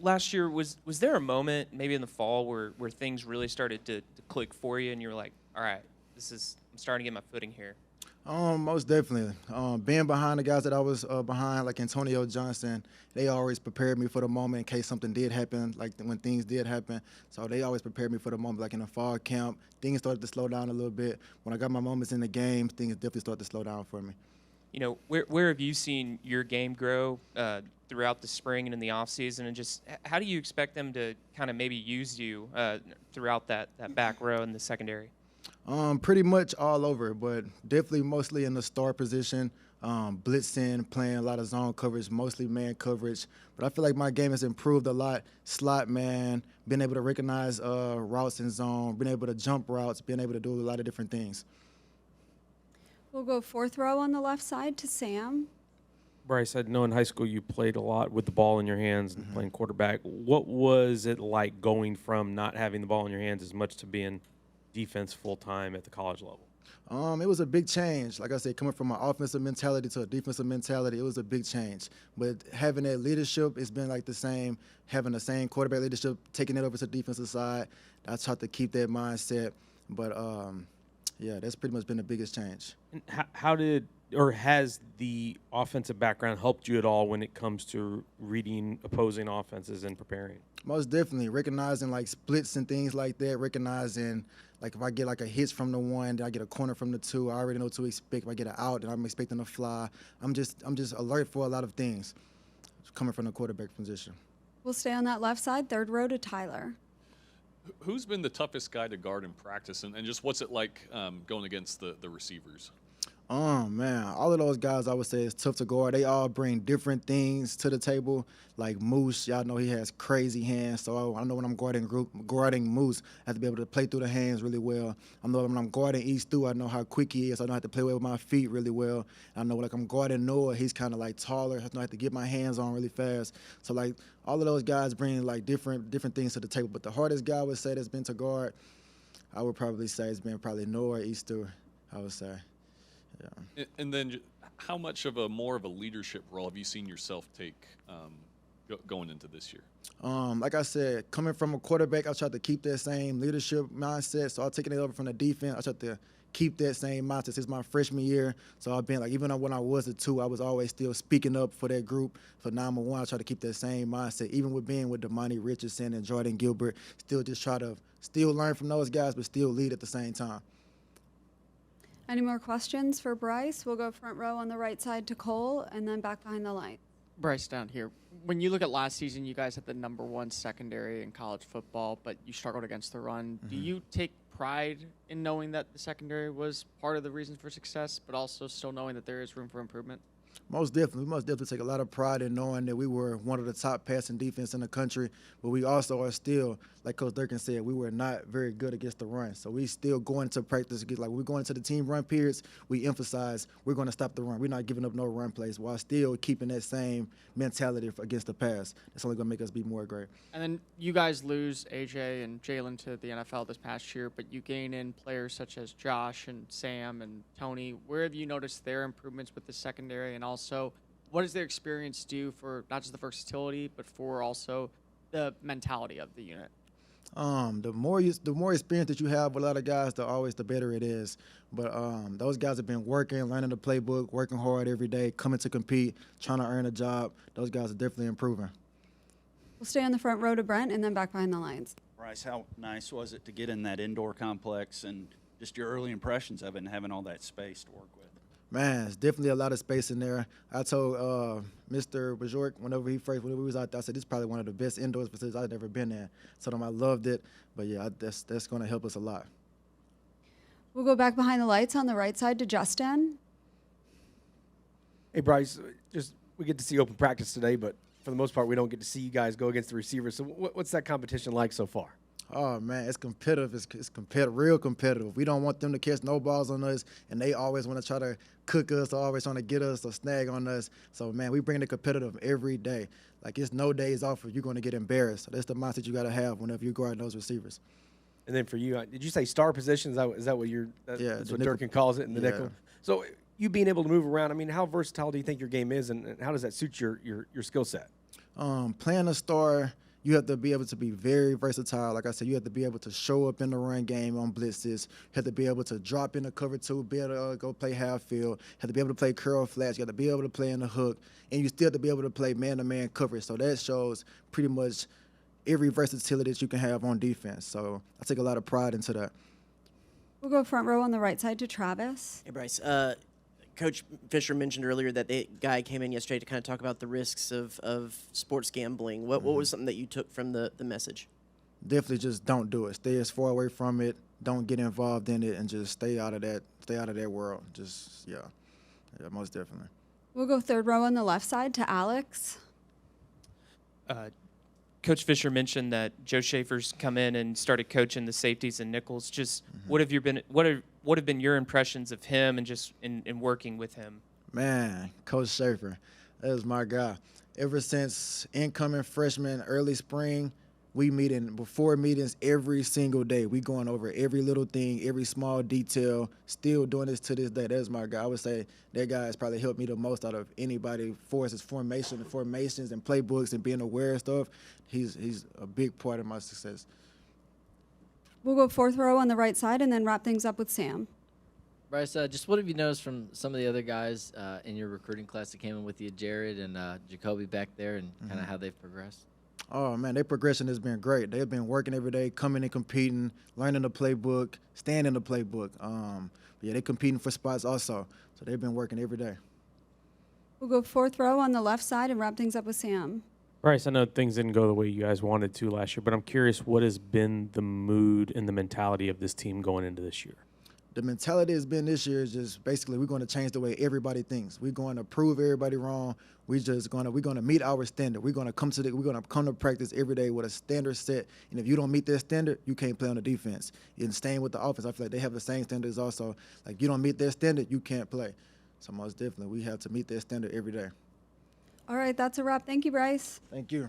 last year, was there a moment maybe in the fall where things really started to click for you and you were like, all right, I'm starting to get my footing here? Most definitely. Being behind the guys that I was behind, like Antonio Johnson, they always prepared me for the moment in case something did happen, like when things did happen. So they always prepared me for the moment. Like in the fall camp, things started to slow down a little bit. When I got my moments in the game, things definitely started to slow down for me. Where have you seen your game grow throughout the spring and in the off season, and just how do you expect them to kind of maybe use you throughout that back row in the secondary? Pretty much all over, but definitely mostly in the star position, blitzing, playing a lot of zone coverage, mostly man coverage. But I feel like my game has improved a lot. Slot man, being able to recognize routes in zone, being able to jump routes, being able to do a lot of different things. We'll go fourth row on the left side to Sam. Bryce, I know in high school you played a lot with the ball in your hands and playing quarterback. What was it like going from not having the ball in your hands as much to being defense full-time at the college level? It was a big change. Like I said, coming from an offensive mentality to a defensive mentality, it was a big change. But having that leadership, it's been like the same, having the same quarterback leadership, taking it over to the defensive side. I tried to keep that mindset. But, yeah, that's pretty much been the biggest change. And how did or has the offensive background helped you at all when it comes to reading opposing offenses and preparing? Most definitely. Recognizing, like, splits and things like that. Recognizing, like, if I get, like, a hitch from the one, then I get a corner from the two, I already know what to expect. If I get an out, then I'm expecting a fly. I'm just alert for a lot of things coming from the quarterback position. We'll stay on that left side, third row to Tyler. Who's been the toughest guy to guard in practice, and just what's it like going against the receivers? Man, all of those guys I would say is tough to guard. They all bring different things to the table. Like Moose, y'all know he has crazy hands, so I know when I'm guarding Moose, I have to be able to play through the hands really well. I know when I'm guarding East Stu, I know how quick he is. I know how to play with my feet really well. I know like I'm guarding Noah, he's kind of like taller. I know how to get my hands on really fast. So like all of those guys bring like different things to the table. But the hardest guy I would say that's been to guard, I would probably say it's been probably Noah, East Stu, I would say. Yeah. And then how much of more of a leadership role have you seen yourself take going into this year? Like I said, coming from a quarterback, I tried to keep that same leadership mindset. So I'm taking it over from the defense. I tried to keep that same mindset since my freshman year. So I've been like, even when I was a 2, I was always still speaking up for that group. So now I'm a 1. I try to keep that same mindset, even with being with Damani Richardson and Jordan Gilbert. Still just try to still learn from those guys, but still lead at the same time. Any more questions for Bryce? We'll go front row on the right side to Cole and then back behind the line. Bryce down here. When you look at last season, you guys had the #1 secondary in college football, but you struggled against the run. Do you take pride in knowing that the secondary was part of the reason for success, but also still knowing that there is room for improvement? Most definitely. We must definitely take a lot of pride in knowing that we were one of the top passing defense in the country, but we also are still, like Coach Durkin said, we were not very good against the run. So we still going to practice. Like when we're going into the team run periods, we emphasize we're going to stop the run. We're not giving up no run plays while still keeping that same mentality against the pass. That's only going to make us be more great. And then you guys lose AJ and Jalen to the NFL this past year, but you gain in players such as Josh and Sam and Tony. Where have you noticed their improvements with the secondary, and also what does their experience do for not just the versatility, but for also the mentality of the unit? The more experience that you have with a lot of guys, the better it is. But those guys have been working, learning the playbook, working hard every day, coming to compete, trying to earn a job. Those guys are definitely improving. We'll stay on the front row to Brent and then back behind the lines. Bryce, how nice was it to get in that indoor complex and just your early impressions of it and having all that space to work with? Man, it's definitely a lot of space in there. I told Mr. Bajork whenever we was out there, I said, this is probably one of the best indoors facilities I've ever been in. So I loved it. But, yeah, that's going to help us a lot. We'll go back behind the lights on the right side to Justin. Hey, Bryce, we get to see open practice today, but for the most part, we don't get to see you guys go against the receivers. So what's that competition like so far? Oh, man, it's competitive. It's competitive, real competitive. We don't want them to catch no balls on us, and they always want to try to cook us, always trying to get us or snag on us. So, man, we bring the competitive every day. Like, it's no days off or you're going to get embarrassed. So that's the mindset you got to have whenever you're guarding those receivers. And then for you, did you say star position? Is that what that's what Durkin calls it in the nickel? So you being able to move around, I mean, how versatile do you think your game is, and how does that suit your skill set? Playing a star you have to be able to be very versatile. Like I said, you have to be able to show up in the run game on blitzes. You have to be able to drop in the cover two, be able to go play half field. You have to be able to play curl flats. You have to be able to play in the hook, and you still have to be able to play man-to-man coverage. So that shows pretty much every versatility that you can have on defense. So I take a lot of pride into that. We'll go front row on the right side to Travis. Hey, Bryce. Coach Fisher mentioned earlier that the guy came in yesterday to kind of talk about the risks of sports gambling. What was something that you took from the message? Definitely just don't do it. Stay as far away from it. Don't get involved in it, and just stay out of that world. Just, yeah, most definitely. We'll go third row on the left side to Alex. Coach Fisher mentioned that Joe Schaefer's come in and started coaching the safeties and nickels. Just what have been your impressions of him and just in working with him? Man, Coach Schaefer, that is my guy. Ever since incoming freshman, early spring, we meeting before meetings every single day. We going over every little thing, every small detail. Still doing this to this day. That's my guy. I would say that guy has probably helped me the most out of anybody for his formations and playbooks and being aware of stuff. He's a big part of my success. We'll go fourth row on the right side and then wrap things up with Sam. Bryce, just what have you noticed from some of the other guys in your recruiting class that came in with you, Jared and Jacoby back there, and kind of how they've progressed? Oh, man, their progression has been great. They've been working every day, coming and competing, learning the playbook, staying in the playbook. Yeah, they're competing for spots also, so they've been working every day. We'll go fourth row on the left side and wrap things up with Sam. Bryce, I know things didn't go the way you guys wanted to last year, but I'm curious, what has been the mood and the mentality of this team going into this year? The mentality has been this year is just basically we're going to change the way everybody thinks. We're going to prove everybody wrong. We're going to meet our standard. We're going to come to practice every day with a standard set. And if you don't meet that standard, you can't play on the defense. And staying with the offense, I feel like they have the same standards also. Like you don't meet their standard, you can't play. So most definitely, we have to meet their standard every day. All right, that's a wrap. Thank you, Bryce. Thank you.